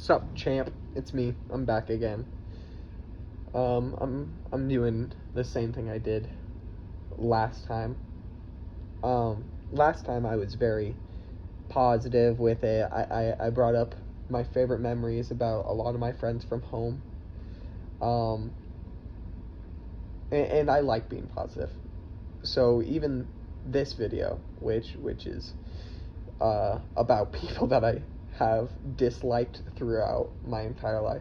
Sup, champ? It's me. I'm back again. I'm doing the same thing I did last time. Last time I was very positive with it. I brought up my favorite memories about a lot of my friends from home. Um, and I like being positive. So even this video, which is about people that I have disliked throughout my entire life.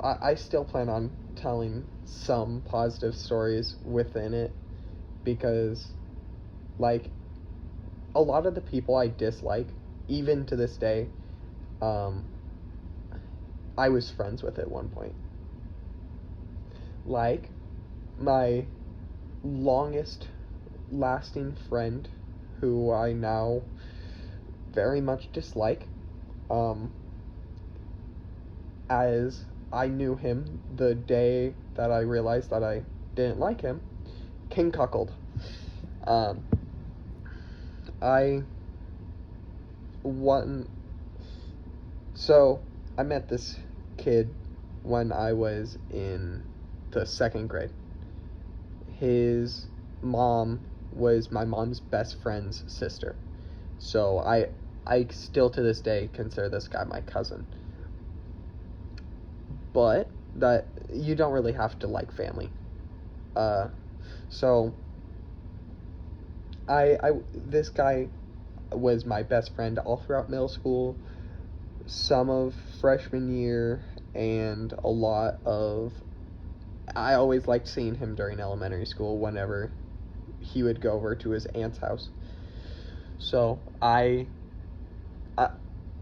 I still plan on telling some positive stories within it because, like, a lot of the people I dislike, even to this day, I was friends with at one point. Like, my longest lasting friend, who I now very much dislike, as I knew him the day that I realized that I didn't like him, King Cuckold. I one so I met this kid when I was in the second grade. His mom was my mom's best friend's sister. So I still to this day consider this guy my cousin. But that you don't really have to like family. So I this guy was my best friend all throughout middle school, some of freshman year, and a lot of. I always liked seeing him during elementary school whenever he would go over to his aunt's house. So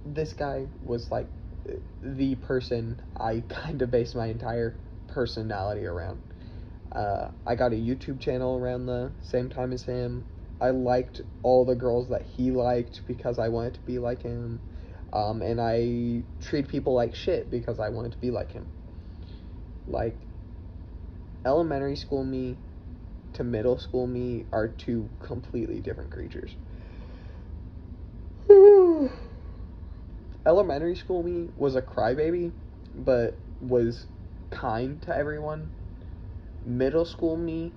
this guy was like the person I kind of based my entire personality around. I got a YouTube channel around the same time as him. I liked all the girls that he liked because I wanted to be like him. And I treat people like shit because I wanted to be like him. Like, elementary school me to middle school me are two completely different creatures. Elementary school me was a crybaby, but was kind to everyone. Middle school me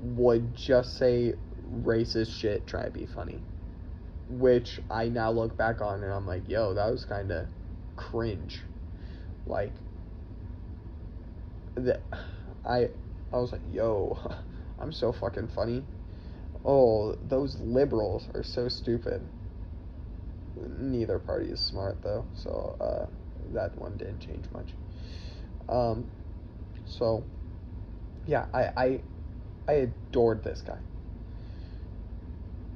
would just say racist shit, try to be funny. Which I now look back on and I'm like, yo, that was kind of cringe. Like, I was like, yo, I'm so fucking funny. Oh, those liberals are so stupid. Neither party is smart though, so that one didn't change much. So yeah, I adored this guy.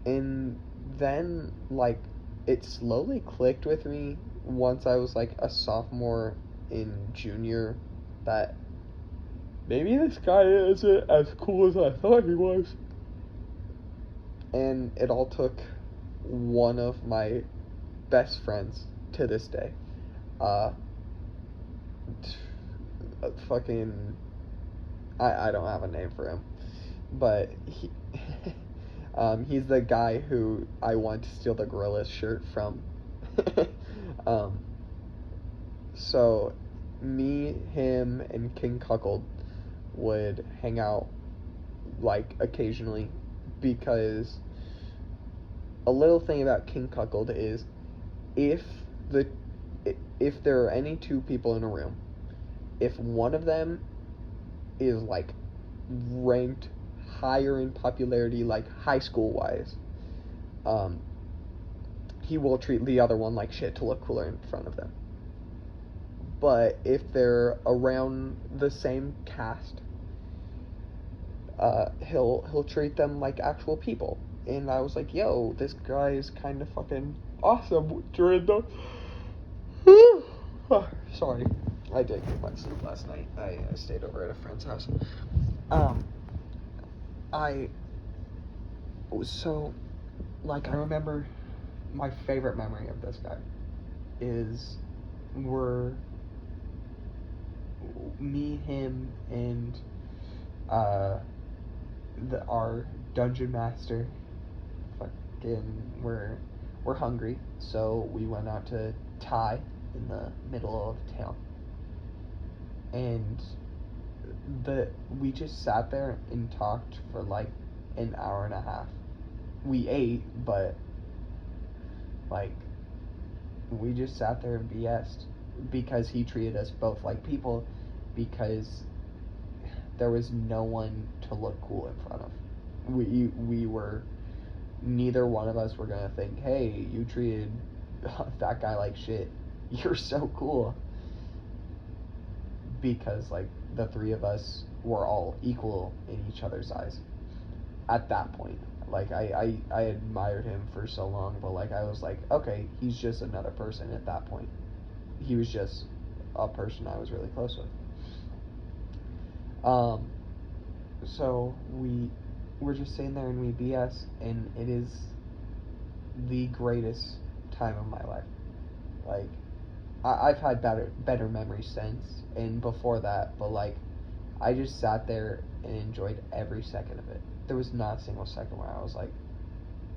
And then, like, it slowly clicked with me once I was like a sophomore in junior that maybe this guy isn't as cool as I thought he was. And it all took one of my best friends to this day. Fucking, I don't have a name for him, but he's the guy who I want to steal the Gorillaz shirt from. So me, him, and King Cuckold would hang out, like, occasionally, because a little thing about King Cuckold is if the if there are any two people in a room, if one of them is like ranked higher in popularity, like high school wise, he will treat the other one like shit to look cooler in front of them. But if they're around the same cast, he'll treat them like actual people. And I was like, yo, this guy is kind of fucking awesome during the. Sorry, I did get my sleep last night. I stayed over at a friend's house. I was so, like, I remember my favorite memory of this guy is were me, him, and our dungeon master fucking were we're hungry, so we went out to Thai in the middle of town. And we just sat there and talked for like an hour and a half. We ate, but like we just sat there and BS'd because he treated us both like people, because there was no one to look cool in front of. We were, neither one of us were gonna think, hey, you treated that guy like shit, you're so cool, because like the three of us were all equal in each other's eyes at that point. Like I admired him for so long, but like I was like, okay, he's just another person at that point. He was just a person I was really close with. So we were just sitting there and we BS, and it is the greatest time of my life. Like I've had better memories since and before that, but like I just sat there and enjoyed every second of it. There was not a single second where I was like,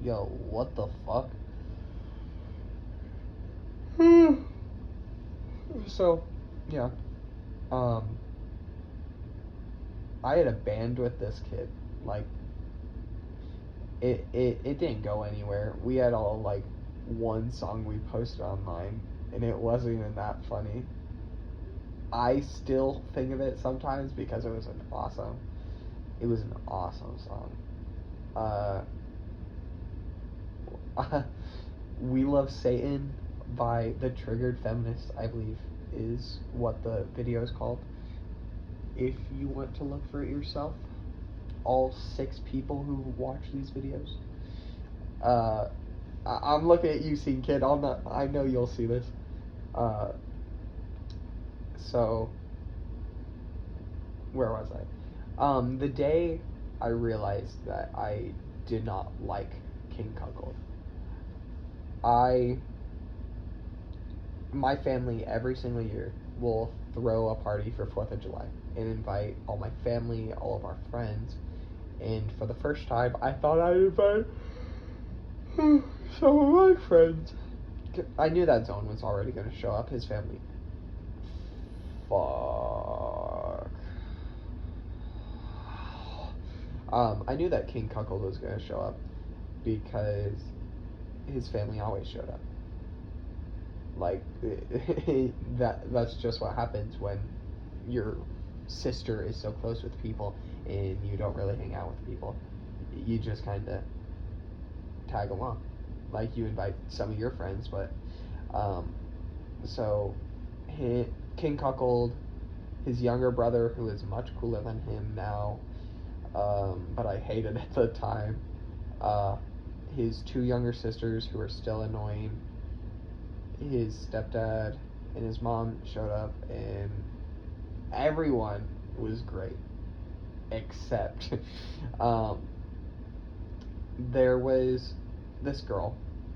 yo, what the fuck? So, yeah. I had a band with this kid. Like, it didn't go anywhere. We had all, like, one song we posted online, and it wasn't even that funny. I still think of it sometimes because it was an awesome song. We Love Satan by The Triggered Feminist, I believe, is what the video is called. If you want to look for it yourself, all 6 people who watch these videos, I'm looking at you, Scene Kid. I know you'll see this. So, where was I? The day I realized that I did not like King Cuckold, my family every single year will throw a party for 4th of July and invite all my family, all of our friends. And for the first time, I thought I'd invite some of my friends. I knew that Zone was already going to show up, his family. Fuck. I knew that King Cuckold was going to show up because his family always showed up. Like, that's just what happens when your sister is so close with people and you don't really hang out with people. You just kind of tag along. Like, you invite some of your friends, but so King Cuckold, his younger brother, who is much cooler than him now, but I hated at the time, his 2 younger sisters, who are still annoying, his stepdad and his mom showed up, and everyone was great, except there was this girl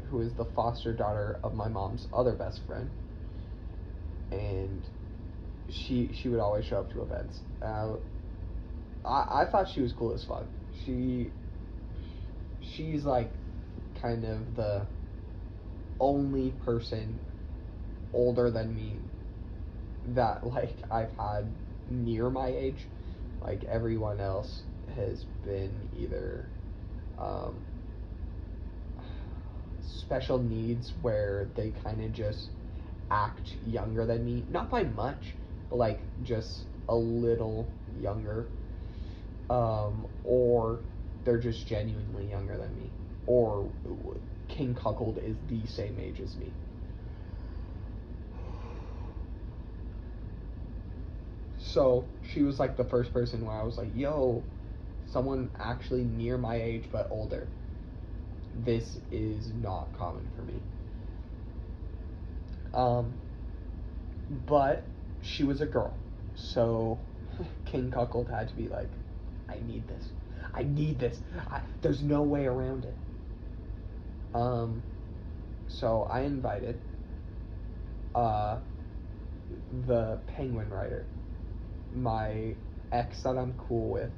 who is the foster daughter of my mom's other best friend, and she would always show up to events. I thought she was cool as fuck. She's like kind of the only person older than me that like I've had near my age. Like, everyone else has been either special needs, where they kind of just act younger than me, not by much, but like just a little younger, or they're just genuinely younger than me, or King Cuckold is the same age as me. So she was like the first person where I was like, yo, someone actually near my age but older. This is not common for me. But she was a girl, so King Cuckold had to be like, I need this. There's no way around it. So I invited the Penguin writer, my ex that I'm cool with.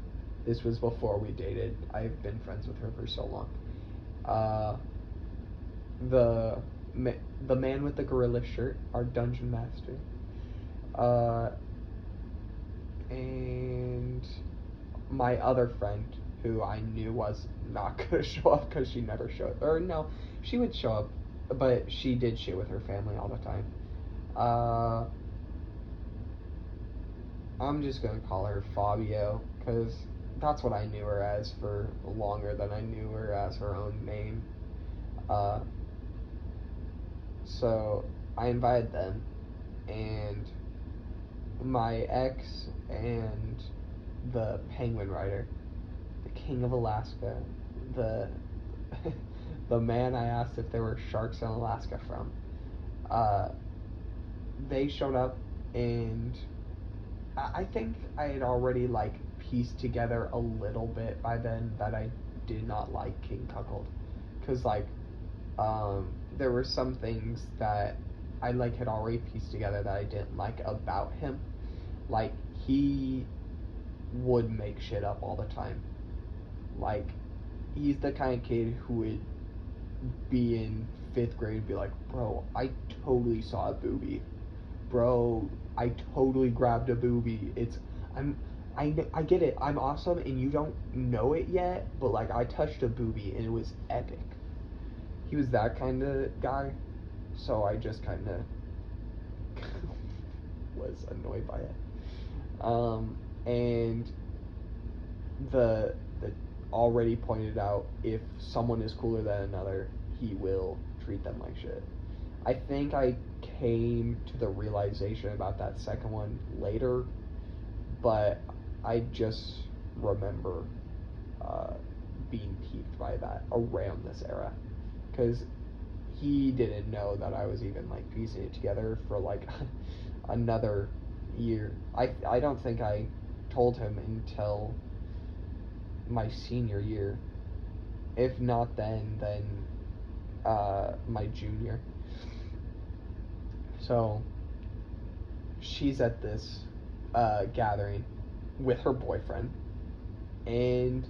This was before we dated. I've been friends with her for so long. the the man with the gorilla shirt, our dungeon master, uh, and my other friend, who I knew was not gonna show up because she never showed. Or no, she would show up, but she did shit with her family all the time. Uh, I'm just gonna call her Fabio because that's what I knew her as for longer than I knew her as her own name. Uh, so I invited them, and my ex and the Penguin Rider, the King of Alaska, the the man I asked if there were sharks in Alaska from. Uh, they showed up, and I think I had already like pieced together a little bit by then that I did not like King Cuckold, cause like there were some things that I like had already pieced together that I didn't like about him. Like he would make shit up all the time. Like he's the kind of kid who would be in 5th grade and be like, bro, I totally saw a boobie. Bro, I totally grabbed a boobie. I get it. I'm awesome and you don't know it yet, but like I touched a boobie and it was epic. He was that kind of guy, so I just kind of was annoyed by it. And the already pointed out, if someone is cooler than another, he will treat them like shit. I think I came to the realization about that second one later, but I just remember being peeved by that around this era, because he didn't know that I was even like piecing it together for like another year. I don't think I told him until my senior year. If not then my junior. So she's at this gathering with her boyfriend, and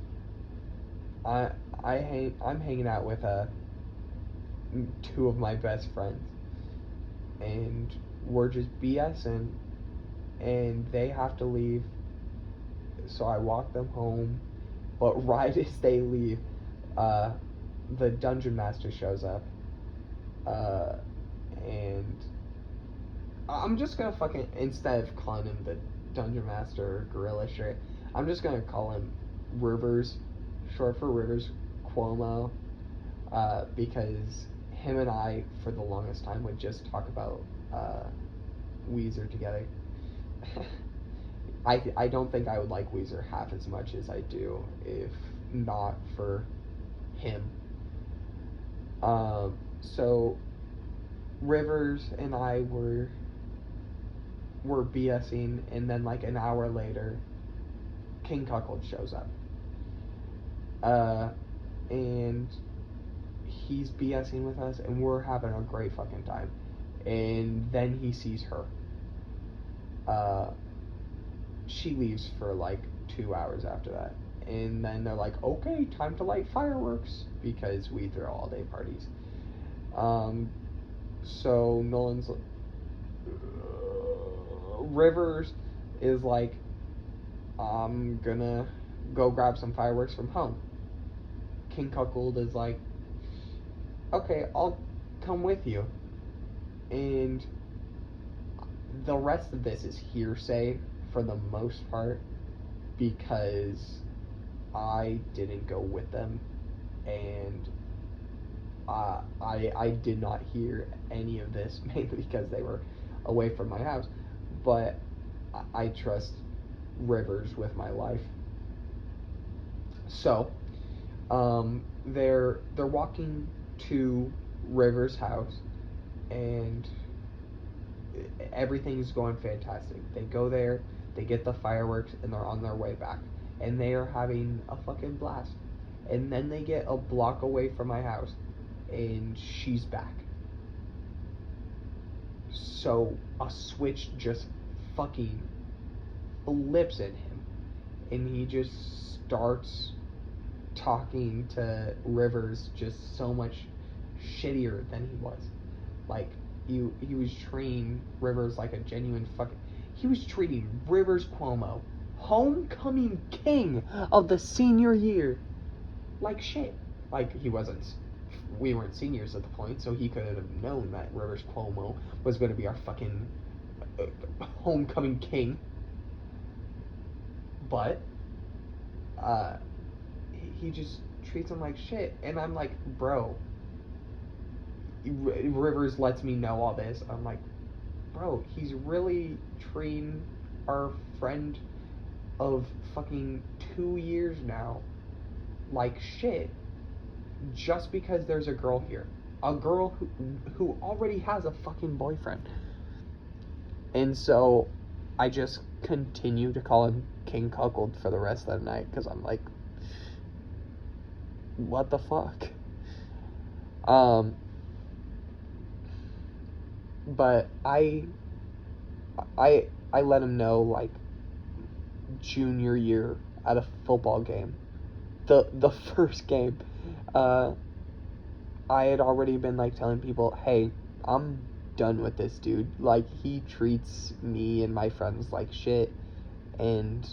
I'm hanging out with two of my best friends, and we're just BSing, and they have to leave, so I walk them home. But right as they leave, the dungeon master shows up, and I'm just gonna fucking, instead of calling him the dungeon master or gorilla shirt, I'm just gonna call him Rivers, short for Rivers Cuomo, because him and I, for the longest time, would just talk about Weezer together. I don't think I would like Weezer half as much as I do if not for him. So Rivers and I were BSing, and then like an hour later, King Cuckold shows up. And he's BSing with us, and we're having a great fucking time. And then he sees her. She leaves for like 2 hours after that. And then they're like, okay, time to light fireworks, because we throw all day parties. So Nolan's Rivers is like, I'm gonna go grab some fireworks from home. King Cuckold is like, okay, I'll come with you. And the rest of this is hearsay for the most part, because I didn't go with them, and I did not hear any of this, mainly because they were away from my house. But I trust Rivers with my life. So they're walking to Rivers' house, and everything's going fantastic. They go there, they get the fireworks, and they're on their way back, and they are having a fucking blast. And then they get a block away from my house, and she's back. So a switch just fucking flips in him, and he just starts talking to Rivers just so much shittier than he was. Like, he was treating Rivers like a genuine fucking... He was treating Rivers Cuomo, homecoming king of the senior year, like shit. Like, he wasn't... We weren't seniors at the point, so he could have known that Rivers Cuomo was going to be our fucking homecoming king. But, he just treats him like shit. And I'm like, bro, Rivers lets me know all this. I'm like, bro, he's really treating our friend of fucking 2 years now like shit just because there's a girl here. A girl who already has a fucking boyfriend. And so I just continue to call him King Cuckold for the rest of the night because I'm like, what the fuck? But I let him know, like, junior year at a football game, the first game, I had already been, like, telling people, hey, I'm done with this dude. Like, he treats me and my friends like shit, and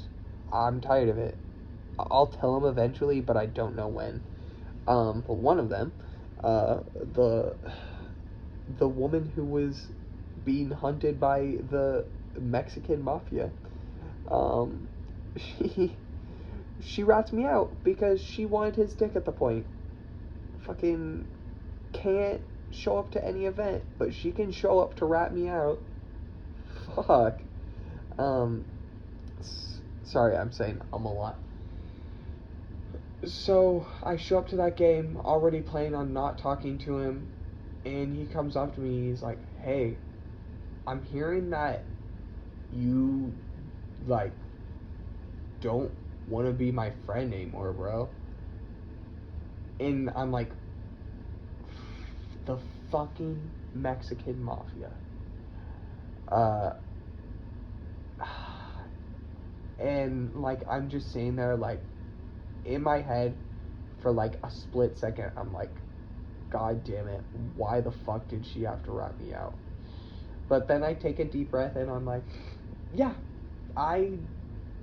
I'm tired of it. I'll tell him eventually, but I don't know when. But one of them, the woman who was being hunted by the Mexican mafia, she rats me out because she wanted his dick at the point. Fucking can't show up to any event, but she can show up to rat me out. Fuck. Sorry, I'm saying a lot. So I show up to that game already planning on not talking to him, and he comes up to me. He's like, "Hey, I'm hearing that you, like, don't want to be my friend anymore, bro." And I'm like, the fucking Mexican mafia. And, like, I'm just sitting there, like, in my head, for, like, a split second, I'm like, God damn it, why the fuck did she have to rat me out? But then I take a deep breath and I'm like, yeah, I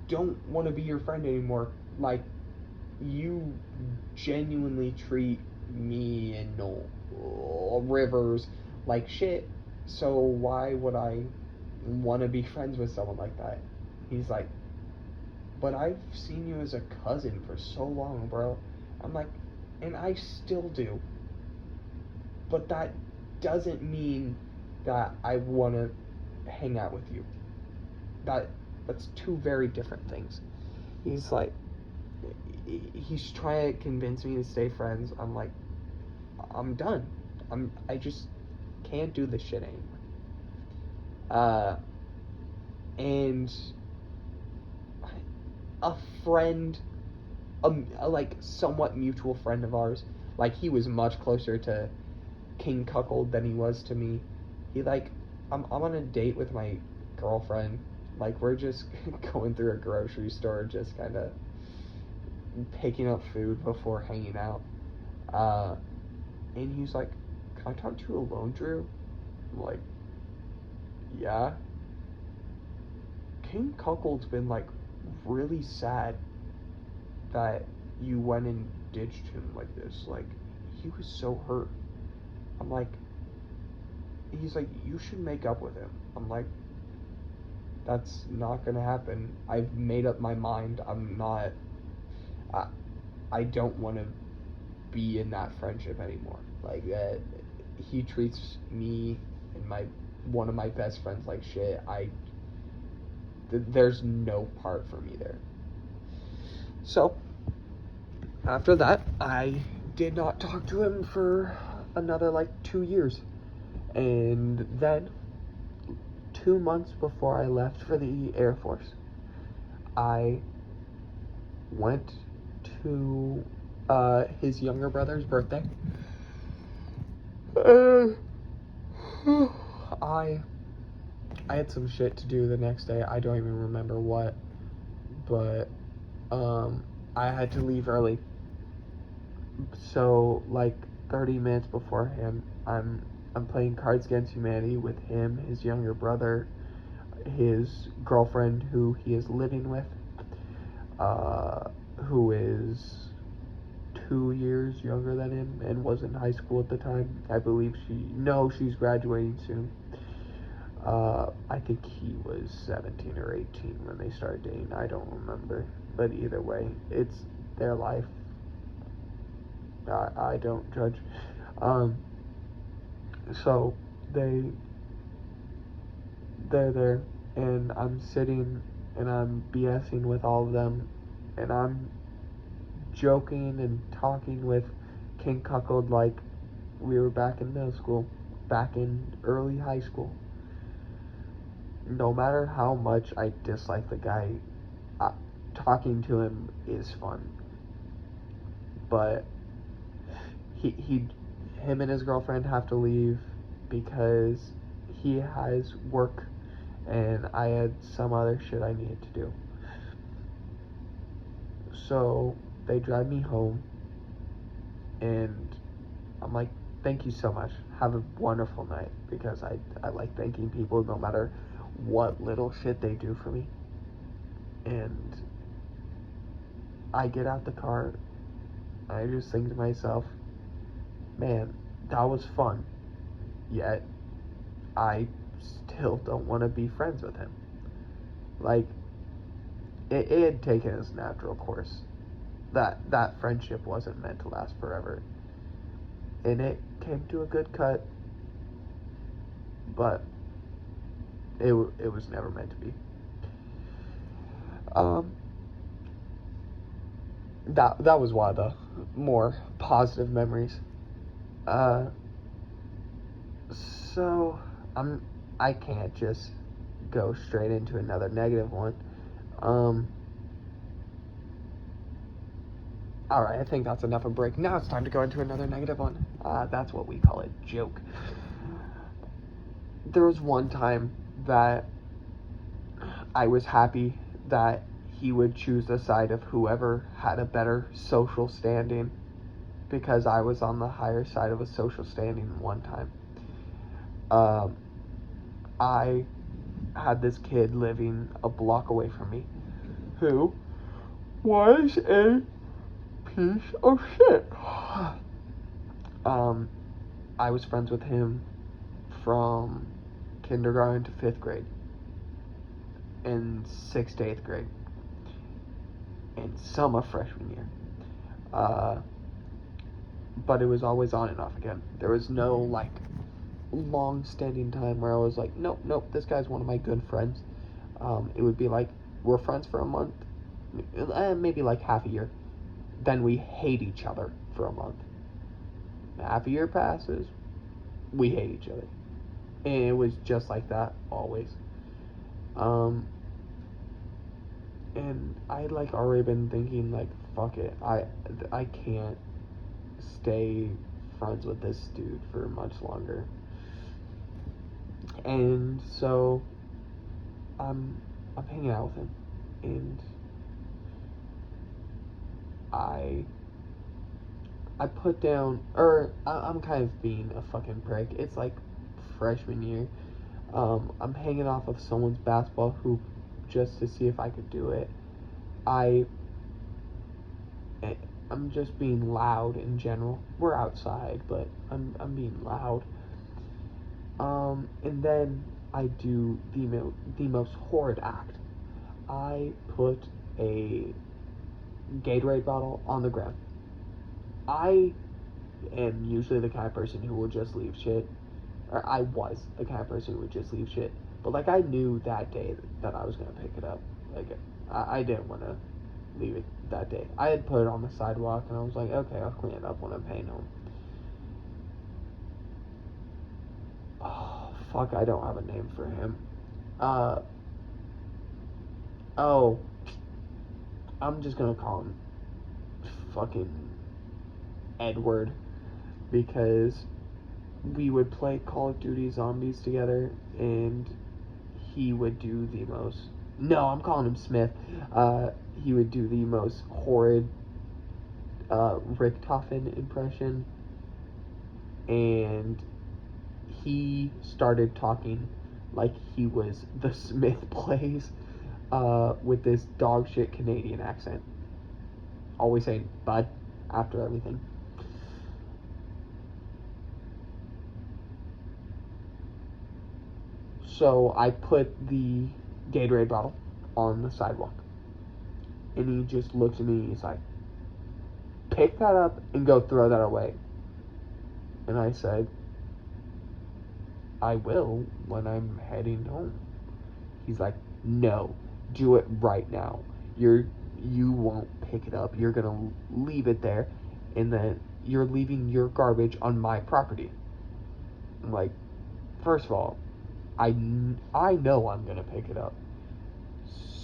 don't want to be your friend anymore. Like, you genuinely treat me and Rivers like shit, so why would I want to be friends with someone like that? He's like, but I've seen you as a cousin for so long, bro. I'm like, and I still do. But that doesn't mean that I want to hang out with you. That's two very different things. He's like, he's trying to convince me to stay friends. I'm like, I'm done. I just can't do this shit anymore. And a friend, a like somewhat mutual friend of ours, like, he was much closer to King Cuckold than he was to me. He, like, I'm on a date with my girlfriend. Like, we're just going through a grocery store, just kind of picking up food before hanging out. And he's like, can I talk to you alone, Drew? I'm like, yeah. King Cuckold's been, like, really sad that you went and ditched him like this. Like, he was so hurt. I'm like, he's like, you should make up with him. I'm like, that's not gonna happen. I've made up my mind. I'm not, I don't want to be in that friendship anymore. Like, he treats me and one of my best friends like shit. There's no part for me there. So, after that, I did not talk to him for another, like, 2 years. And then, 2 months before I left for the Air Force, I went to his younger brother's birthday. I had some shit to do the next day. I don't even remember what, but I had to leave early. So, like, 30 minutes beforehand, I'm playing Cards Against Humanity with him, his younger brother, his girlfriend who he is living with, who is 2 years younger than him and was in high school at the time. I believe she's graduating soon. I think he was 17 or 18 when they started dating. I don't remember. But either way, it's their life. I don't judge. So they're there, and I'm sitting and I'm BSing with all of them, and I'm joking and talking with King Cuckold like we were back in middle school, back in early high school. No matter how much I dislike the guy, talking to him is fun. But him and his girlfriend have to leave because he has work and I had some other shit I needed to do. So they drive me home and I'm like, thank you so much. Have a wonderful night, because I like thanking people no matter what little shit they do for me. And I get out the car, I just think to myself, man, that was fun. Yet I still don't want to be friends with him. Like, it had taken its natural course. That friendship wasn't meant to last forever. And it came to a good cut, but it was never meant to be. That was one of the more positive memories. So I can't just go straight into another negative one. Alright, I think that's enough of a break. Now it's time to go into another negative one. That's what we call a joke. There was one time that I was happy that he would choose the side of whoever had a better social standing, because I was on the higher side of a social standing one time. I had this kid living a block away from me who was a piece of shit. I was friends with him from kindergarten to 5th grade, and 6th to 8th grade, and some of freshman year. But it was always on and off again. There was no, like, long-standing time where I was like, nope, this guy's one of my good friends. It would be like, we're friends for a month, maybe like half a year. Then we hate each other for a month. Half a year passes, we hate each other. And it was just like that, always. And I had, like, already been thinking, like, fuck it, I can't stay friends with this dude for much longer. And so I'm hanging out with him, and I put down, or I'm kind of being a fucking prick. It's like freshman year. I'm hanging off of someone's basketball hoop just to see if I could do it. I'm just being loud in general. We're outside, but I'm being loud. And then I do the most horrid act. I put a Gatorade bottle on the ground. I am usually the kind of person who will just leave shit. Or I was the kind of person who would just leave shit. But, like, I knew that day that I was going to pick it up. Like, I didn't want to leave it that day. I had put it on the sidewalk, and I was like, okay, I'll clean it up when I'm paying home. Oh, fuck, I don't have a name for him. I'm just going to call him fucking Edward, because we would play Call of Duty Zombies together, and he would do the most... No, I'm calling him Smith. He would do the most horrid Richtofen impression and he started talking like he was the Smith Plays, with this dog shit Canadian accent. Always saying bud after everything. So I put the Gatorade bottle on the sidewalk. And he just looks at me and he's like, pick that up and go throw that away. And I said, I will when I'm heading home. He's like, no, do it right now. You won't pick it up. You're gonna leave it there, and then you're leaving your garbage on my property. I'm like, first of all, I know I'm gonna pick it up.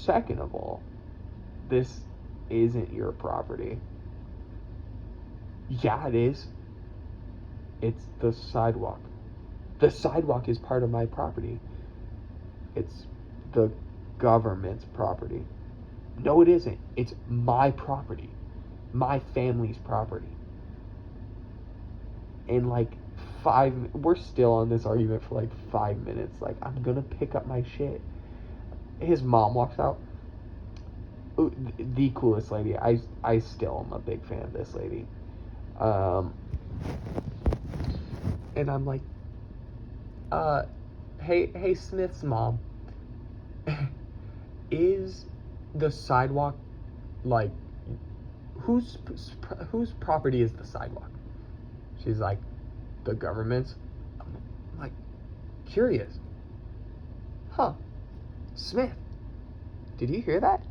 Second of all, this isn't your property. Yeah, it is. It's the sidewalk. The sidewalk is part of my property. It's the government's property. No, it isn't. It's my property. My family's property. And like we're still on this argument for like 5 minutes. Like, I'm gonna pick up my shit. His mom walks out. Ooh, the coolest lady. I still am a big fan of this lady. And I'm like, hey Smith's mom, is the sidewalk, like, whose property is the sidewalk? She's like, the government's. I'm like, curious. Huh. Smith, did you hear that?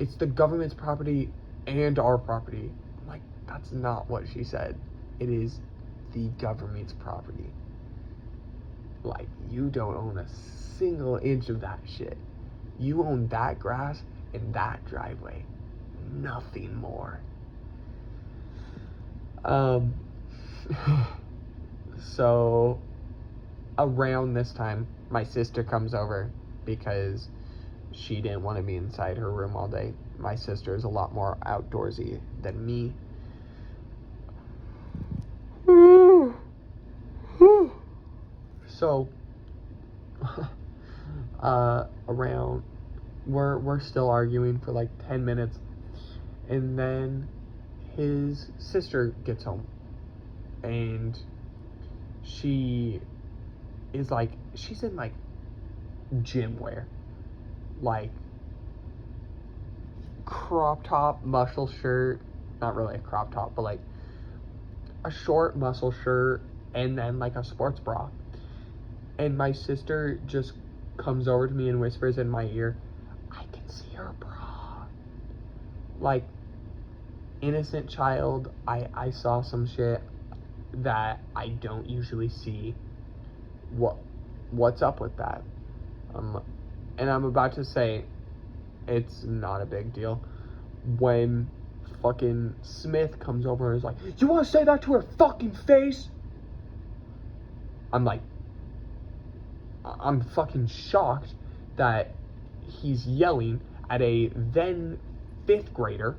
It's the government's property and our property. I'm like, that's not what she said. It is the government's property. Like, you don't own a single inch of that shit. You own that grass and that driveway. Nothing more. So around this time, my sister comes over because she didn't want to be inside her room all day. My sister is a lot more outdoorsy than me. So around, we're still arguing for like 10 minutes, and then his sister gets home, and she is like, she's in like gym wear, like crop top, muscle shirt, not really a crop top, but like a short muscle shirt, and then like a sports bra. And my sister just comes over to me and whispers in my ear, I can see her bra. Like, innocent child, I saw some shit that I don't usually see. What's up with that? And I'm about to say, it's not a big deal, when fucking Smith comes over and is like, you want to say that to her fucking face? I'm like, I'm fucking shocked that he's yelling at a then 5th grader.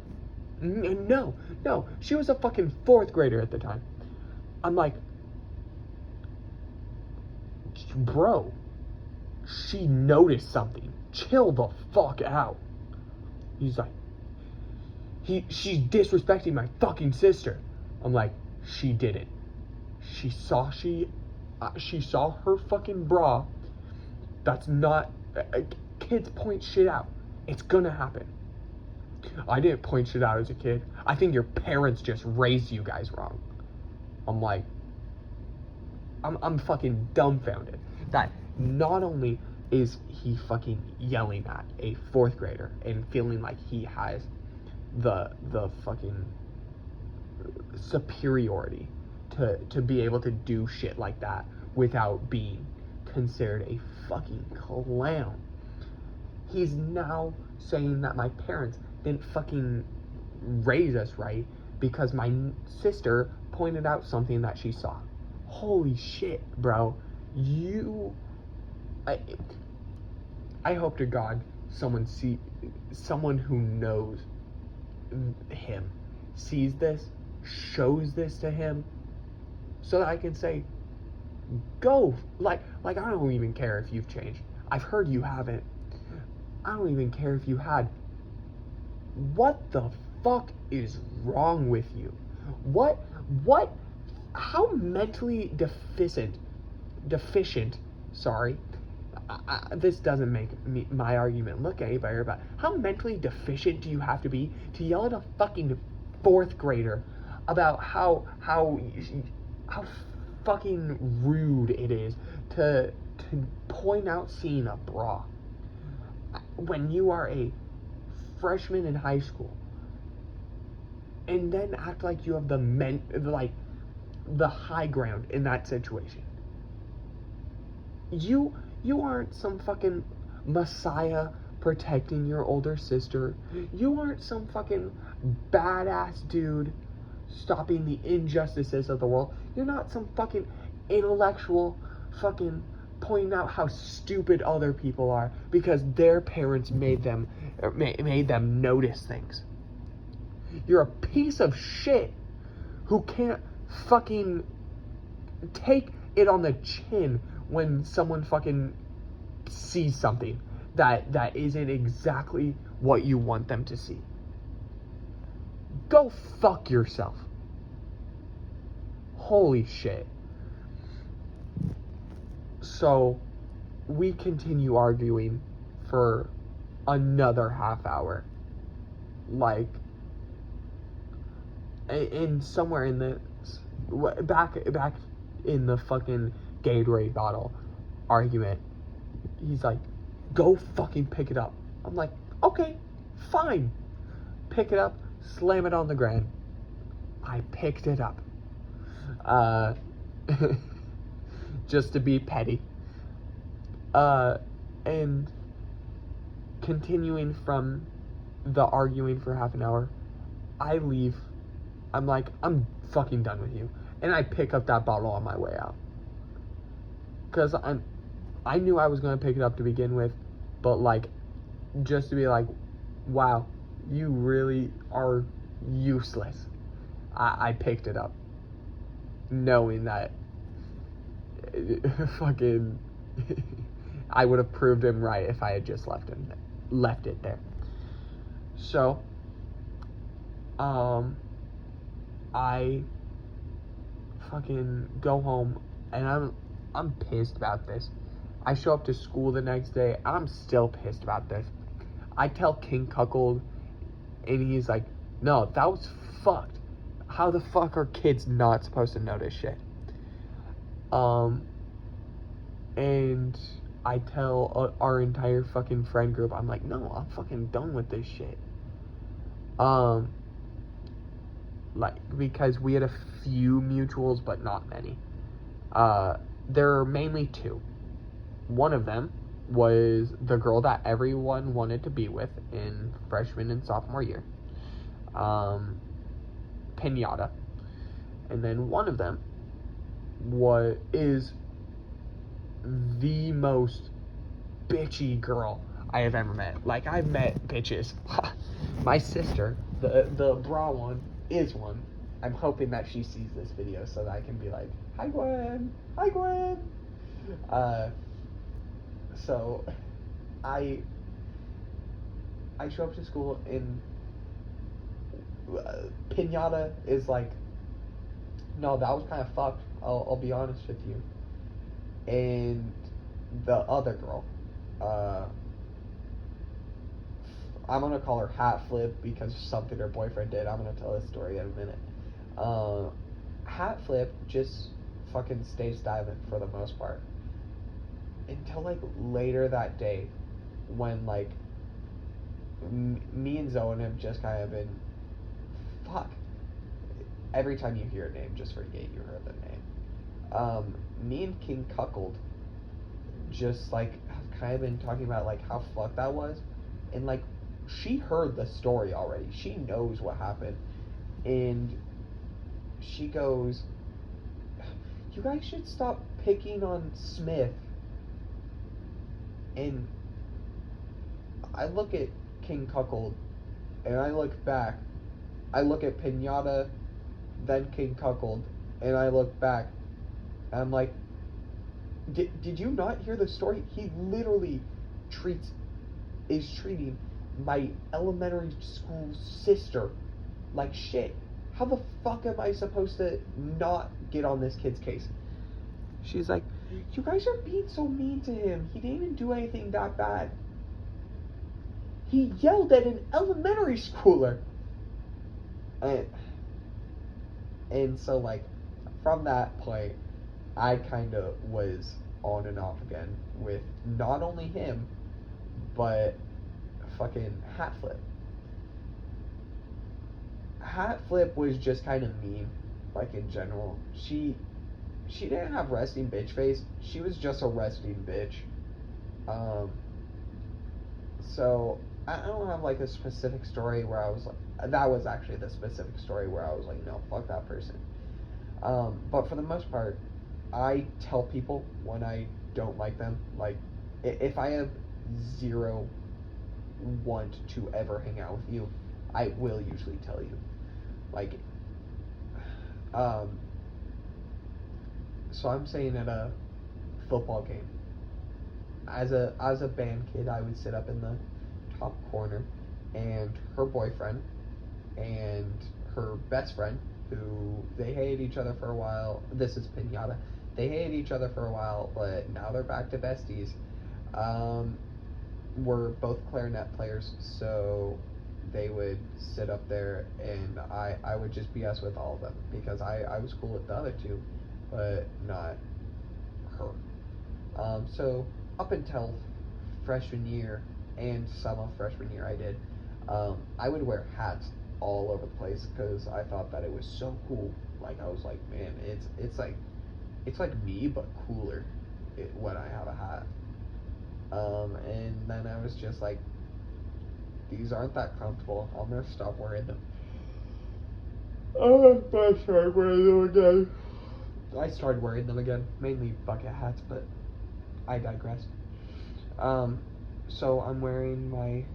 No, she was a fucking 4th grader at the time. I'm like, bro, she noticed something. Chill the fuck out. He's like, she's disrespecting my fucking sister. I'm like, she didn't. She saw her fucking bra. That's not, kids point shit out. It's gonna happen. I didn't point shit out as a kid. I think your parents just raised you guys wrong. I'm like, I'm fucking dumbfounded that not only is he fucking yelling at a 4th grader and feeling like he has the fucking superiority to be able to do shit like that without being considered a fucking clown. He's now saying that my parents didn't fucking raise us right because my sister pointed out something that she saw. Holy shit, bro. I hope to God someone who knows him sees this, shows this to him so that I can say, go, like I don't even care if you've changed. I've heard you haven't. I don't even care if you had. What the fuck is wrong with you? What, how mentally deficient, sorry, this doesn't make my argument look any better, but how mentally deficient do you have to be to yell at a fucking fourth grader about how fucking rude it is to point out seeing a bra when you are a freshman in high school, and then act like you have the high ground in that situation. You aren't some fucking messiah protecting your older sister. You aren't some fucking badass dude stopping the injustices of the world. You're not some fucking intellectual fucking pointing out how stupid other people are because their parents made them notice things. You're a piece of shit who can't fucking take it on the chin when someone fucking sees something that isn't exactly what you want them to see. Go fuck yourself. Holy shit. So, we continue arguing for another half hour. Like, in somewhere in the back in the fucking Gatorade bottle argument, he's like, go fucking pick it up. I'm like, okay, fine. Pick it up, slam it on the ground. I picked it up. Just to be petty. And continuing from the arguing for half an hour, I leave. I'm like, I'm fucking done with you. And I pick up that bottle on my way out. Because I knew I was going to pick it up to begin with, but like, just to be like, wow, you really are useless. I picked it up, knowing that fucking I would have proved him right if I had just left it there. So, I fucking go home, and I'm pissed about this. I show up to school the next day, I'm still pissed about this. I tell King Cuckold, and he's like, no, that was fucked. How the fuck are kids not supposed to notice shit? And I tell our entire fucking friend group, I'm like, no, I'm fucking done with this shit. Like, because we had a few mutuals, but not many. There are mainly two. One of them was the girl that everyone wanted to be with in freshman and sophomore year. Pinata. And then one of them is the most bitchy girl I have ever met. Like, I've met bitches. My sister, the bra one, is one. I'm hoping that she sees this video so that I can be like, hi Gwen, hi Gwen. So I show up to school, and Pinata is like, no, that was kind of fucked, I'll be honest with you. And the other girl, I'm gonna call her Hat Flip because something her boyfriend did. I'm gonna tell this story in a minute. Hat Flip just fucking stays silent for the most part until like later that day, when like me and Zoe have just kind of been, fuck. Every time you hear a name, just forget you heard the name. Me and King Cuckold just like have kind of been talking about like how fucked that was, and like she heard the story already. She knows what happened, and she goes, you guys should stop picking on Smith. And I look at King Cuckold, and I look back. I look at Pinata, then King Cuckold, and I look back, and I'm like, did you not hear the story? He literally is treating my elementary school sister like shit. How the fuck am I supposed to not get on this kid's case? She's like, you guys are being so mean to him. He didn't even do anything that bad. He yelled at an elementary schooler. And so, like, from that point, I kind of was on and off again with not only him, but fucking Hatflip. Hatflip was just kind of mean, like, in general. She didn't have resting bitch face. She was just a resting bitch. So I don't have like a specific story where I was like, that was actually the specific story where I was like, no, fuck that person. But for the most part, I tell people when I don't like them. Like, if I have zero want to ever hang out with you, I will usually tell you. Like, so I'm saying at a football game, as a band kid, I would sit up in the top corner, and her boyfriend and her best friend, who they hated each other for a while. This is Pinata. They hated each other for a while, but now they're back to besties. Were both clarinet players, so they would sit up there, and I would just BS with all of them because I was cool with the other two, but not her. So up until freshman year and some of freshman year, I would wear hats all over the place because I thought that it was so cool. Like, I was like, man, it's like me but cooler when I have a hat. And then I was just like, these aren't that comfortable. I'm gonna stop wearing them. I started wearing them again. Mainly bucket hats, but I digress. So I'm wearing my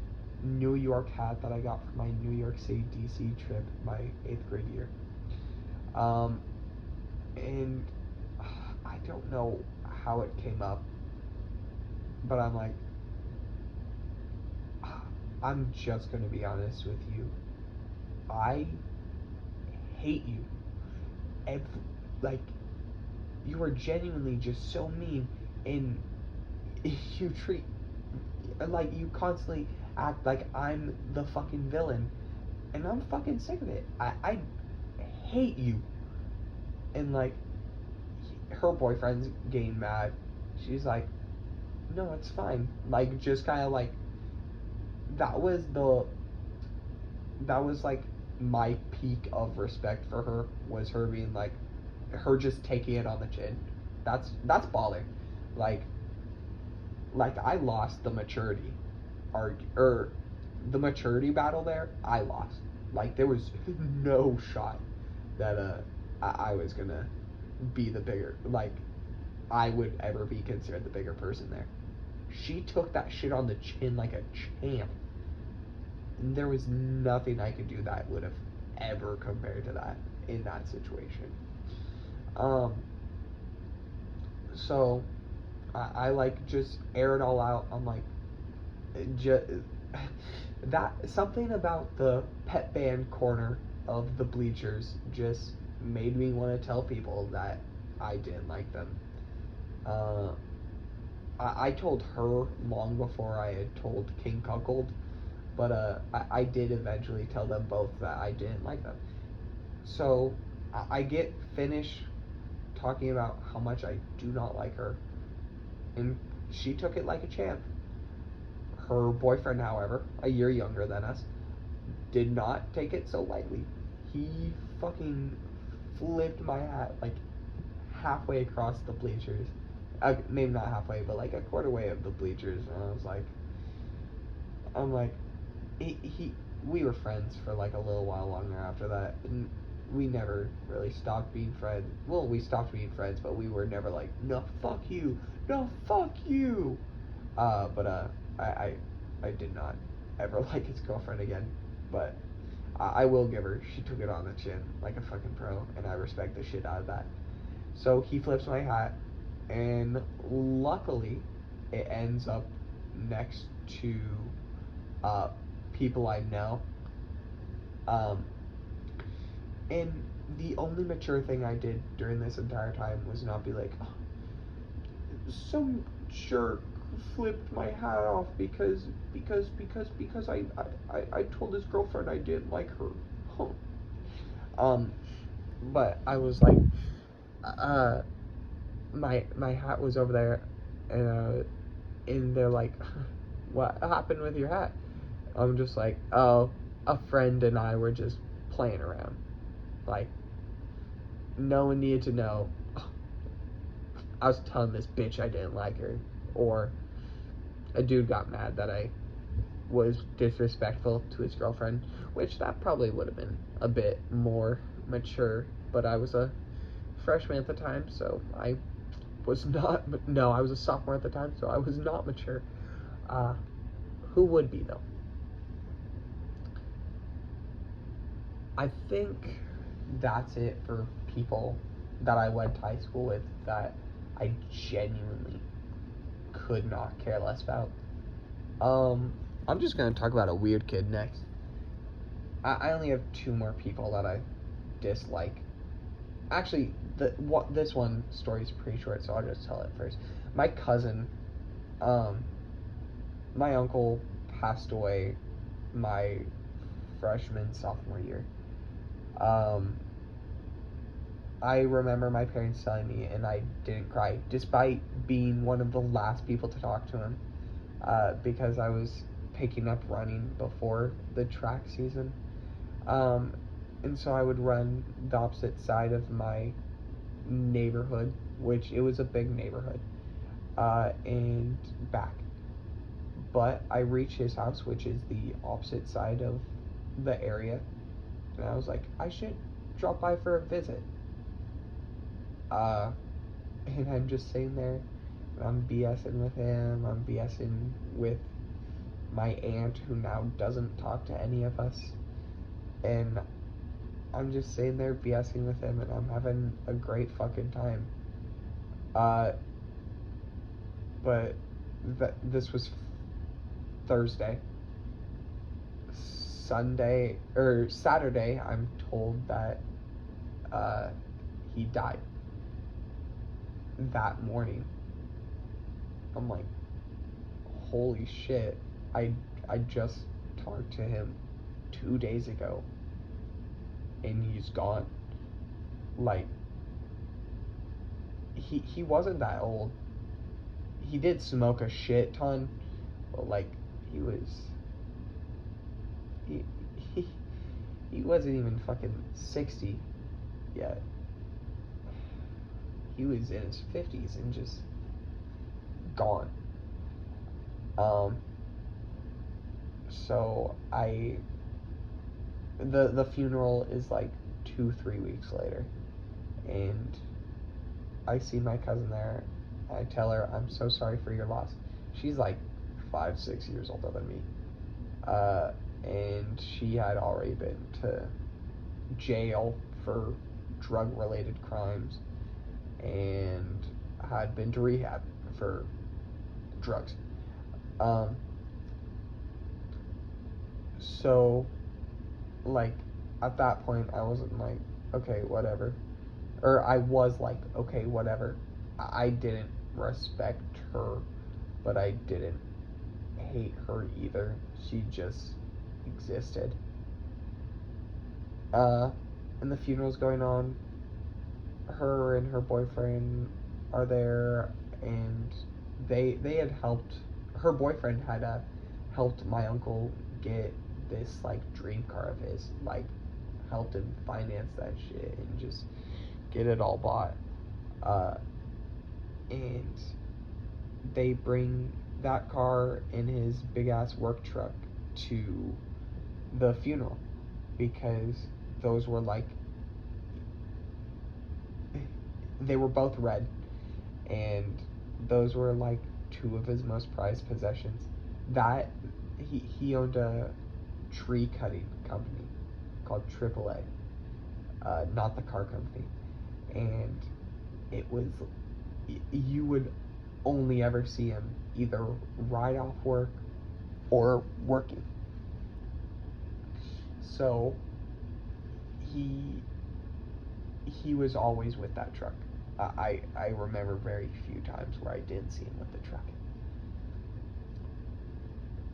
New York hat that I got for my New York City DC trip my 8th grade year. And I don't know how it came up, but I'm like, I'm just gonna be honest with you. I hate you. Like, you are genuinely just so mean, and you you constantly act like I'm the fucking villain, and I'm fucking sick of it. I hate you. And like, her boyfriend's getting mad. She's like, no, it's fine. Like, just kind of like, that was like my peak of respect for her, was her being like, her just taking it on the chin. That's baller. Like I lost the maturity the maturity battle there. I lost. Like, there was no shot that I was gonna be the bigger, like, I would ever be considered the bigger person there. She took that shit on the chin like a champ. And there was nothing I could do that would have ever compared to that in that situation. So I like just air it all out. I'm like, that something about the pep band corner of the bleachers just made me want to tell people that I didn't like them. I told her long before I had told King Cuckold, but I did eventually tell them both that I didn't like them. So I get finished talking about how much I do not like her, and she took it like a champ. Her boyfriend, however, a year younger than us, did not take it so lightly. He fucking flipped my hat like halfway across the bleachers. Maybe not halfway, but like a quarter way of the bleachers. And I'm like, we were friends for like a little while longer after that. And we never really stopped being friends. Well, we stopped being friends, but we were never like, no, fuck you. No, fuck you. I did not ever like his girlfriend again. But I will give her, she took it on the chin like a fucking pro, and I respect the shit out of that. So he flips my hat, and luckily, it ends up next to uh, people I know. Um, and the only mature thing I did during this entire time was not be like, oh, some jerk flipped my hat off because I told his girlfriend I didn't like her. Huh. Um, but I was like, uh, my hat was over there, and they're like, what happened with your hat? I'm just like, oh, a friend and I were just playing around. Like, no one needed to know. I was telling this bitch I didn't like her, or a dude got mad that I was disrespectful to his girlfriend, which that probably would have been a bit more mature, but I was a freshman at the time, so I was not, no, I was a sophomore at the time, so I was not mature. Who would be, though? I think that's it for people that I went to high school with that I genuinely could not care less about. I'm just gonna talk about a weird kid next. I only have two more people that I dislike. Actually, this one story is pretty short, so I'll just tell it first. My cousin, my uncle passed away my sophomore year. I remember my parents telling me, and I didn't cry, despite being one of the last people to talk to him, because I was picking up running before the track season. And so I would run the opposite side of my neighborhood, which it was a big neighborhood, and back. But I reached his house, which is the opposite side of the area, and I was like, I should drop by for a visit. And I'm just sitting there, and I'm BSing with him, I'm BSing with my aunt, who now doesn't talk to any of us, and I'm just sitting there BSing with him, and I'm having a great fucking time. But this was Thursday. Saturday, I'm told that he died that morning. I'm like, holy shit, I just talked to him 2 days ago, and he's gone. Like, he wasn't that old. He did smoke a shit ton, but like, he wasn't even fucking 60 yet. He was in his 50s and just gone. So the funeral is like 2-3 weeks later, and I see my cousin there. I tell her, I'm so sorry for your loss. She's like 5-6 years older than me, and she had already been to jail for drug-related crimes and had been to rehab for drugs. So, like, at that point, I wasn't like, okay, whatever. Or I was like, okay, whatever. I didn't respect her, but I didn't hate her either. She just existed. And the funeral's going on. Her and her boyfriend are there, and they had helped. Her boyfriend had helped my uncle get this like dream car of his, like helped him finance that shit and just get it all bought. And they bring that car in his big ass work truck to the funeral, because those were like, they were both red, and those were like two of his most prized possessions. That he owned a tree cutting company, called AAA, not the car company. And it was, you would only ever see him either right off work or working. So he was always with that truck. I remember very few times where I didn't see him with the truck.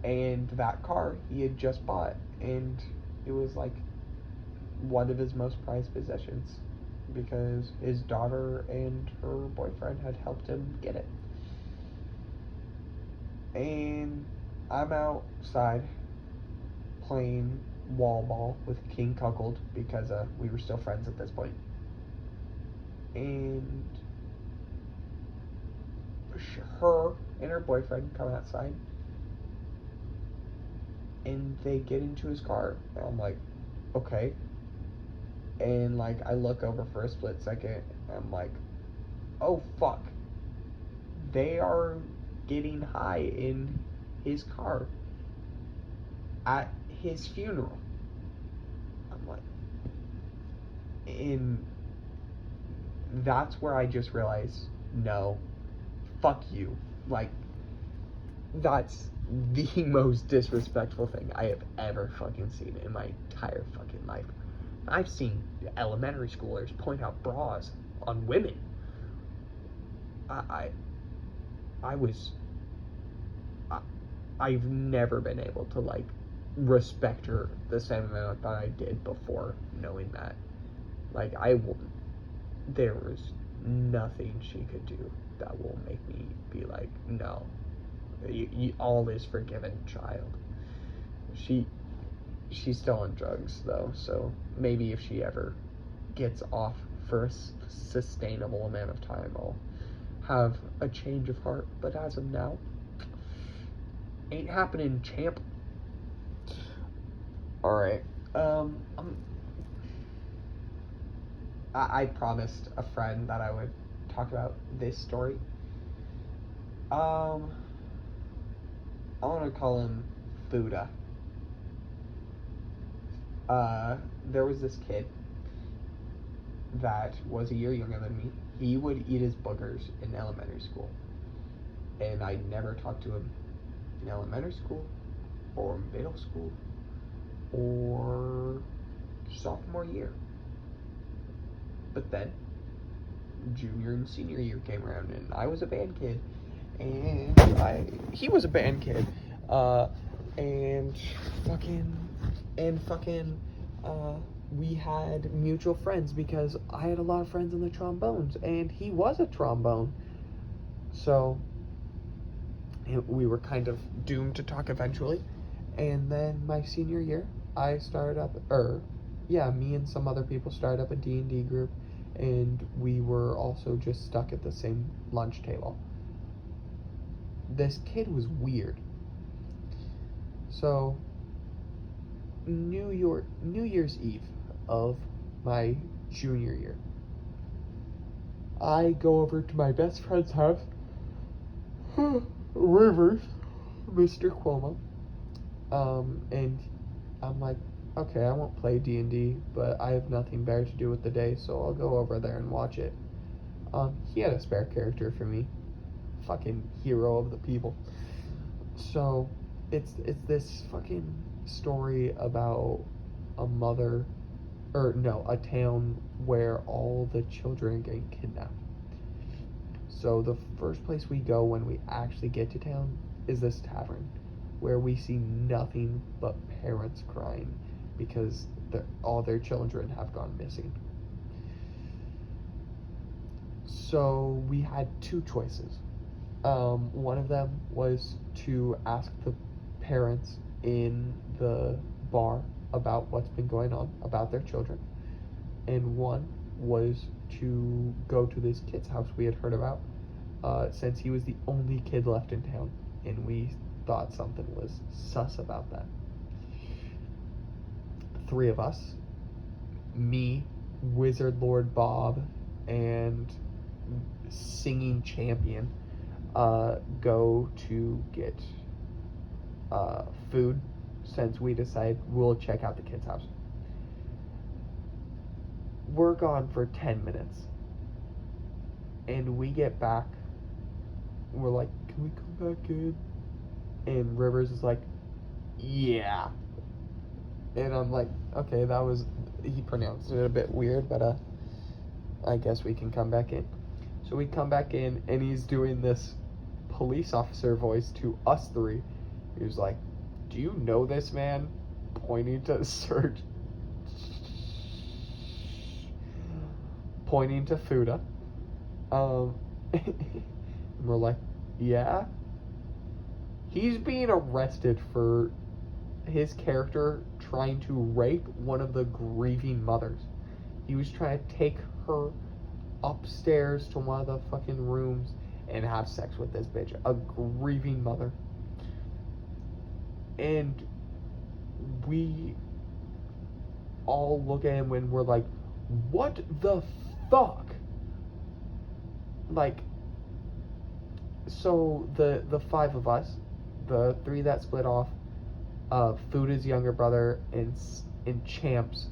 And that car he had just bought, and it was like one of his most prized possessions because his daughter and her boyfriend had helped him get it. And I'm outside playing wall ball with King Cuckold because we were still friends at this point. And her and her boyfriend come outside and they get into his car. And I'm like, okay. And like I look over for a split second and I'm like, oh fuck. They are getting high in his car at his funeral. I'm like, and that's where I just realized, no, fuck you. Like, that's the most disrespectful thing I have ever fucking seen in my entire fucking life. I've seen elementary schoolers point out bras on women. I've never been able to like respect her the same amount that I did before knowing that. Like there was nothing she could do that will make me be like, no, all is forgiven, child. She's still on drugs though, so maybe if she ever gets off for a sustainable amount of time, I'll have a change of heart. But as of now, ain't happening, champ. All right. I promised a friend that I would talk about this story. I want to call him Buddha. There was this kid that was a year younger than me. He would eat his boogers in elementary school. And I never talked to him in elementary school or middle school or sophomore year. But then junior and senior year came around and I was a band kid and he was a band kid, and we had mutual friends because I had a lot of friends in the trombones and he was a trombone, so we were kind of doomed to talk eventually. And then my senior year I started up, me and some other people started up a D&D group, and we were also just stuck at the same lunch table. This kid was weird. So New Year's Eve of my junior year, I go over to my best friend's house, Rivers, Mr. Cuomo, and I'm like, okay, I won't play D&D, but I have nothing better to do with the day, so I'll go over there and watch it. He had a spare character for me. Fucking hero of the people. So, it's this fucking story about a town where all the children are getting kidnapped. So the first place we go when we actually get to town is this tavern, where we see nothing but parents crying because all their children have gone missing. So we had two choices. One of them was to ask the parents in the bar about what's been going on about their children, and one was to go to this kid's house we had heard about, since he was the only kid left in town, and we thought something was sus about that. Three of us, me, Wizard Lord Bob, and Singing Champion, go to get food, since we decide we'll check out the kid's house. we're gone for 10 minutes. And we get back. We're like, can we come back in? And Rivers is like, yeah. And I'm like, okay, that was, he pronounced it a bit weird, but I guess we can come back in. So we come back in, and he's doing this police officer voice to us three. He was like, do you know this man? Pointing to Serge. Pointing to Fuda. And we're like, yeah? He's being arrested for his character trying to rape one of the grieving mothers. He was trying to take her upstairs to one of the fucking rooms and have sex with this bitch, a grieving mother. And we all look at him and we're like, what the fuck? Like, so the five of us, the three that split off, Fuda's younger brother and Champ's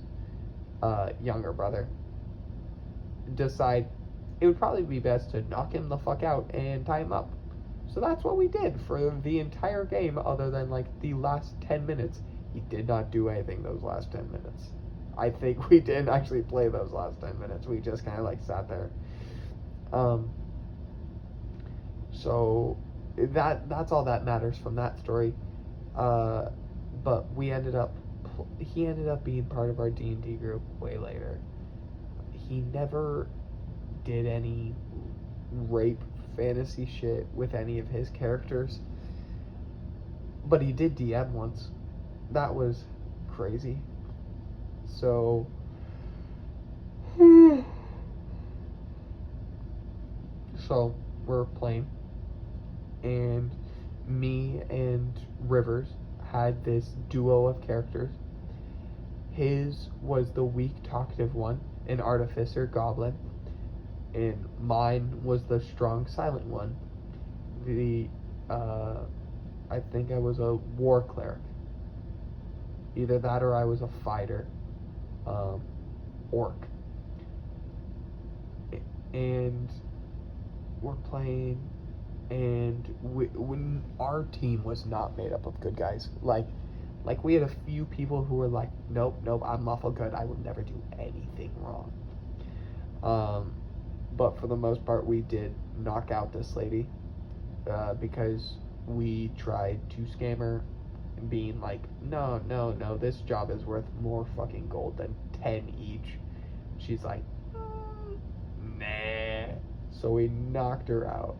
younger brother, decide it would probably be best to knock him the fuck out and tie him up. So that's what we did for the entire game, other than like the last 10 minutes. He did not do anything those last 10 minutes. I think we didn't actually play those last 10 minutes. We just kind of like sat there. So that's all that matters from that story. But he ended up being part of our D&D group way later. He never did any rape fantasy shit with any of his characters, but he did DM once. That was crazy. So we're playing, and me and Rivers had this duo of characters. His was the weak talkative one, an artificer goblin, and mine was the strong silent one. I think I was a war cleric. Either that or I was a fighter, orc. And we're playing, and when our team was not made up of good guys, like we had a few people who were like, nope, I'm lawful good, I will never do anything wrong. But for the most part, we did knock out this lady, because we tried to scam her, being like, no, this job is worth more fucking gold than 10 each. She's like, nah. So we knocked her out,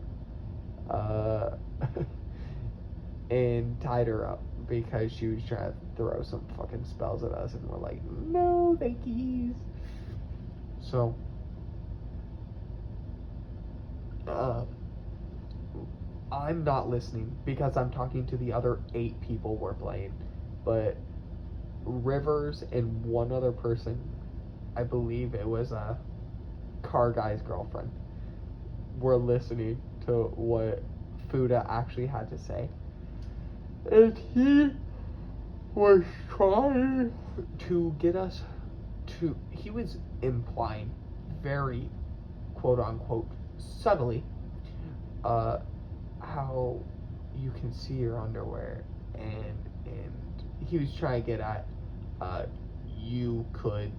and tied her up because she was trying to throw some fucking spells at us, and we're like, no, thankies. So, I'm not listening because I'm talking to the other 8 people we're playing, but Rivers and one other person, I believe it was a car guy's girlfriend, were listening to what Fuda actually had to say. And he was trying to get us to, he was implying very quote unquote subtly, how you can see your underwear, and he was trying to get at, you could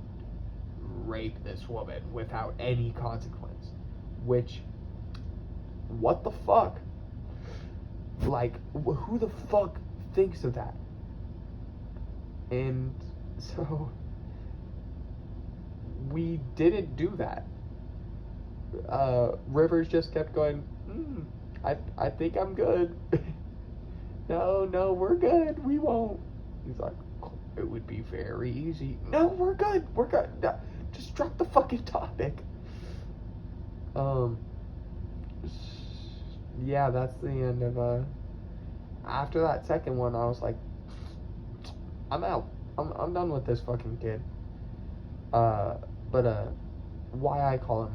rape this woman without any consequence, which, what the fuck? Like, who the fuck thinks of that? And so we didn't do that. Rivers just kept going, I think I'm good. No, we're good. We won't. He's like, it would be very easy. No, we're good. No, just drop the fucking topic. Yeah, that's the end of, after that second one, I was like, I'm out. I'm done with this fucking kid. But why I call him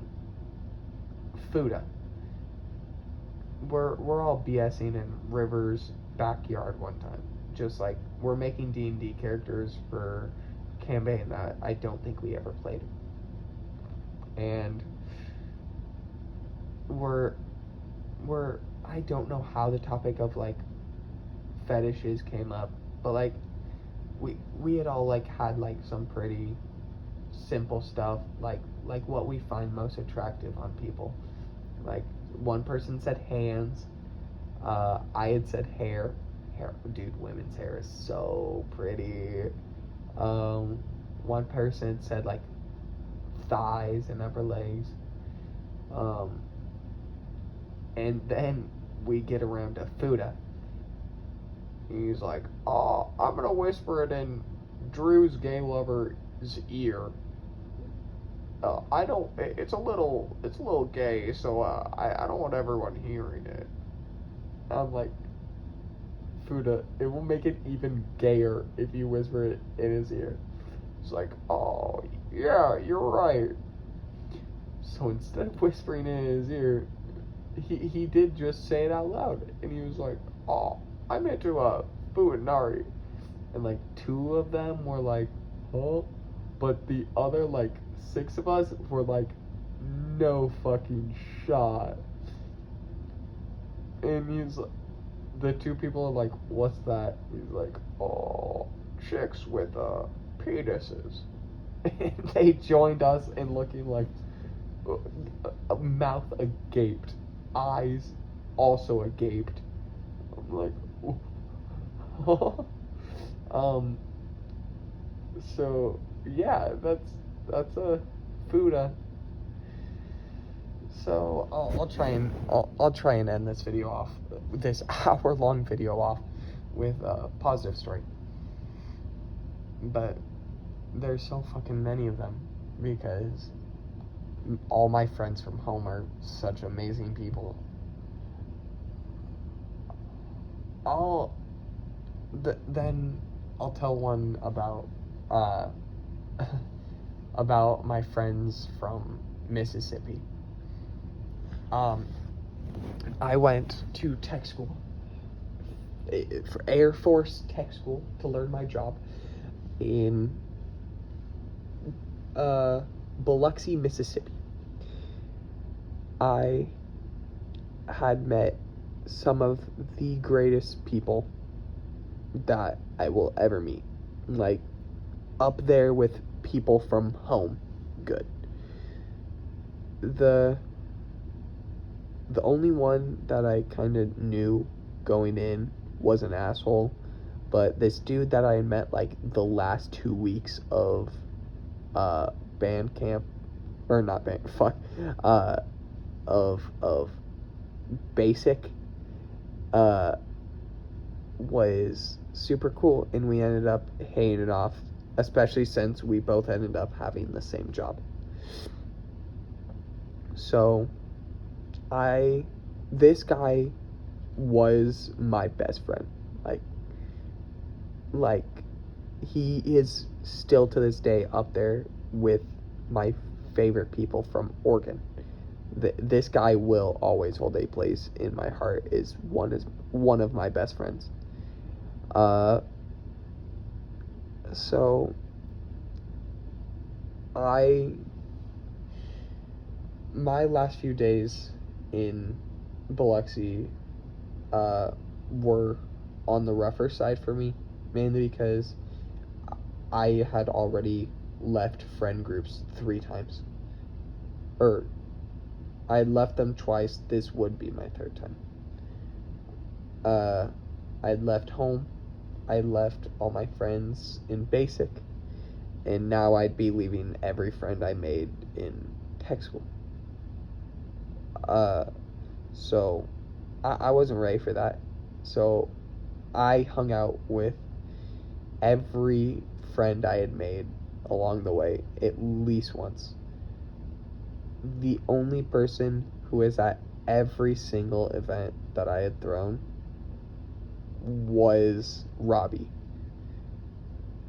Fuda. We're all BSing in River's backyard one time. Just like, we're making D&D characters for a campaign that I don't think we ever played. and we're I don't know how the topic of like fetishes came up, but like we had all like had like some pretty simple stuff, like what we find most attractive on people. Like one person said hands, I had said hair. Dude, women's hair is so pretty. One person said like thighs and upper legs. And then we get around to Fuda. He's like, "Oh, I'm gonna whisper it in Drew's gay lover's ear. I don't. It's a little gay, so I don't want everyone hearing it." I'm like, Fuda, it will make it even gayer if you whisper it in his ear. It's like, "Oh, yeah, you're right." So instead of whispering in his ear, he did just say it out loud, and he was like, "Oh, I'm into Fuinari," and like two of them were like, "Oh," but the other like six of us were like, "No fucking shot." And the two people are like, "What's that?" He's like, "Oh, chicks with penises." And they joined us in looking like a mouth agaped, eyes also agaped. I'm like, so yeah, that's a Fuda. So I'll try and end this video off, this hour-long video off, with a positive story. But there's so fucking many of them because all my friends from home are such amazing people. Then I'll tell one about about my friends from Mississippi. I went to tech school, for Air Force tech school, to learn my job in Biloxi, Mississippi. I had met some of the greatest people that I will ever meet. Like, up there with people from home. Good. The only one that I kind of knew going in was an asshole, but this dude that I met like the last 2 weeks of band camp, or not band, fuck, of basic, was super cool, and we ended up hitting it off, especially since we both ended up having the same job. So this guy was my best friend. Like he is still to this day up there with my favorite people from Oregon. This guy will always hold a place in my heart. Is one of my best friends. So my last few days in Biloxi were on the rougher side for me, mainly because I had already left friend groups 3 times. Or I had left them twice. This would be my 3rd time. I had left home. I left all my friends in basic, and now I'd be leaving every friend I made in tech school. So I wasn't ready for that. So I hung out with every friend I had made along the way at least once. The only person who was at every single event that I had thrown was Robbie,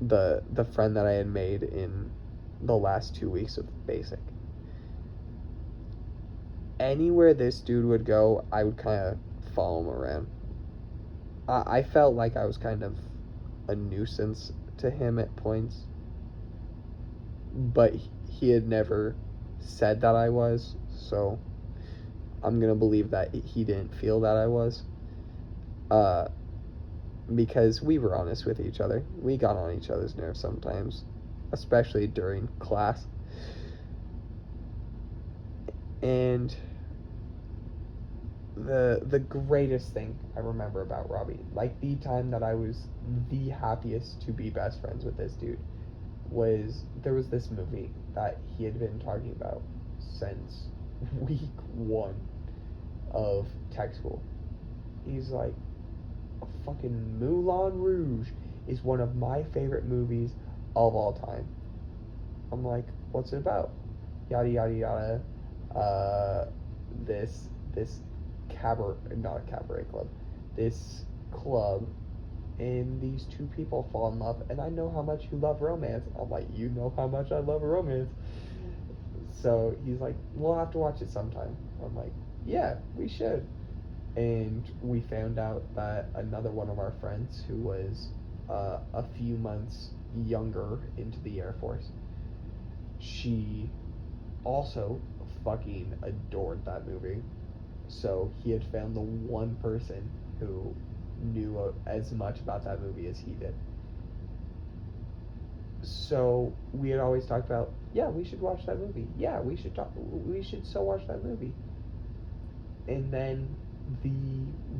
the friend that I had made in the last 2 weeks of basic. Anywhere this dude would go, I would kind of follow him around. I felt like I was kind of a nuisance to him at points, but he had never said that I was, so I'm gonna believe that he didn't feel that I was. Because we were honest with each other. We got on each other's nerves sometimes, especially during class. And the greatest thing I remember about Robbie, like the time that I was the happiest to be best friends with this dude, was there was this movie that he had been talking about since week 1 of tech school. He's like, fucking Moulin Rouge is one of my favorite movies of all time. I'm like, what's it about? Yada yada yada. This cabaret, not a cabaret club, this club, and these two people fall in love, and I know how much you love romance. I'm like, you know how much I love romance. So he's like, we'll have to watch it sometime. I'm like, yeah, we should. And we found out that another one of our friends, who was a few months younger into the Air Force, she also fucking adored that movie. So he had found the one person who knew as much about that movie as he did. So we had always talked about, yeah, we should watch that movie. Yeah, we should so watch that movie. And then the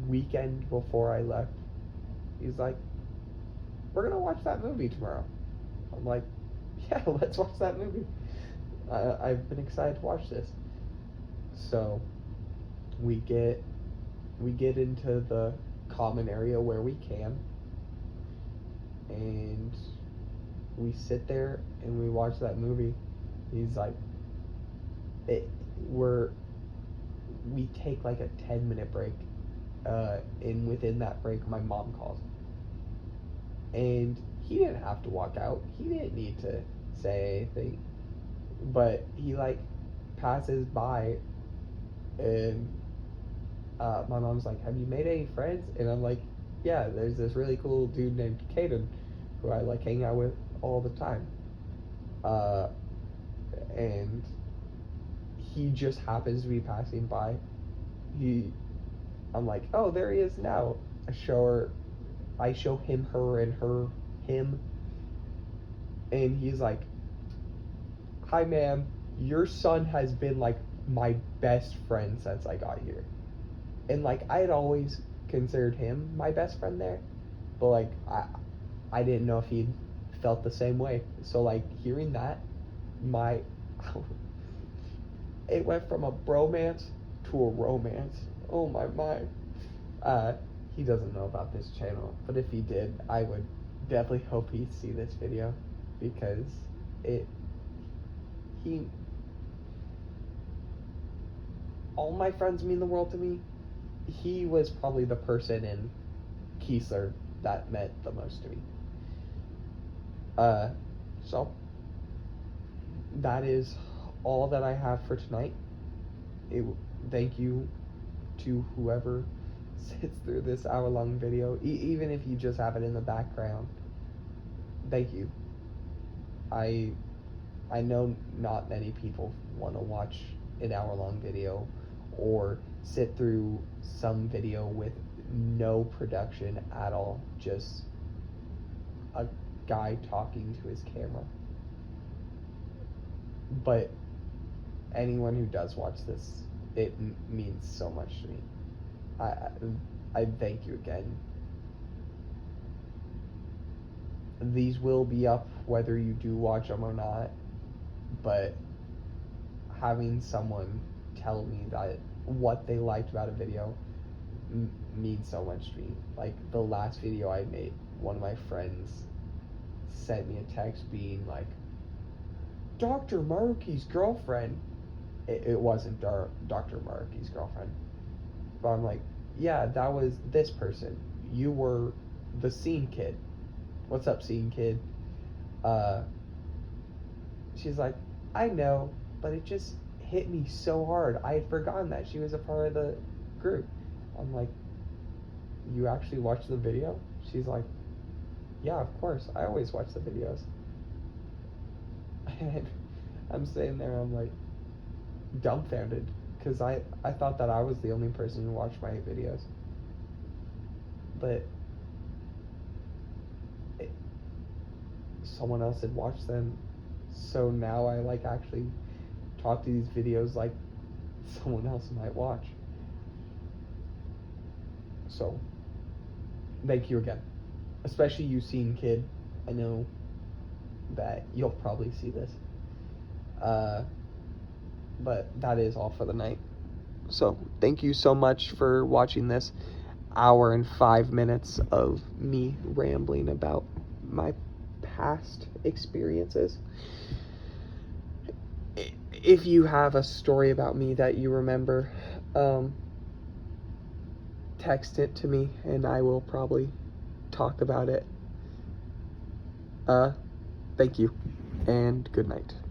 weekend before I left, he's like, we're gonna watch that movie tomorrow. I'm like, yeah, let's watch that movie. I've been excited to watch this. So we get into the common area where we can, and we sit there and we watch that movie. He's like, we take like a 10-minute break, and within that break my mom calls, and he didn't have to walk out, he didn't need to say anything, but he like passes by, and my mom's like, have you made any friends? And I'm like, yeah, there's this really cool dude named Caden who I like hang out with all the time, and he just happens to be passing by. I'm like, oh, there he is now. I show him her and her him, and he's like, hi ma'am, your son has been like my best friend since I got here. And like, I had always considered him my best friend there, but like I didn't know if he'd felt the same way. So like, hearing that, it went from a bromance to a romance. Oh my mind. He doesn't know about this channel, but if he did, I would definitely hope he'd see this video, because all my friends mean the world to me. He was probably the person in Keesler that meant the most to me. So that is all that I have for tonight. Thank you to whoever sits through this hour-long video, even if you just have it in the background. Thank you. I know not many people want to watch an hour-long video or sit through some video with no production at all, just a guy talking to his camera. But anyone who does watch this, it means so much to me. I thank you again. These will be up whether you do watch them or not, but having someone tell me that what they liked about a video means so much to me. Like the last video I made, one of my friends sent me a text being like, Dr. Maruki's girlfriend. It wasn't Dr. Maruki's girlfriend, but I'm like, yeah, that was this person. You were the scene kid. What's up, scene kid? She's like, I know, but it just hit me so hard. I had forgotten that she was a part of the group. I'm like, you actually watched the video? She's like, yeah, of course. I always watch the videos. And I'm sitting there, I'm like, dumbfounded because I thought that I was the only person who watched my videos. But it, someone else had watched them, so now I like actually talk to these videos like someone else might watch. So thank you again, especially you Scene Kid. I know that you'll probably see this, but that is all for the night. So thank you so much for watching this hour and 5 minutes of me rambling about my past experiences. If you have a story about me that you remember, text it to me and I will probably talk about it. Thank you and good night.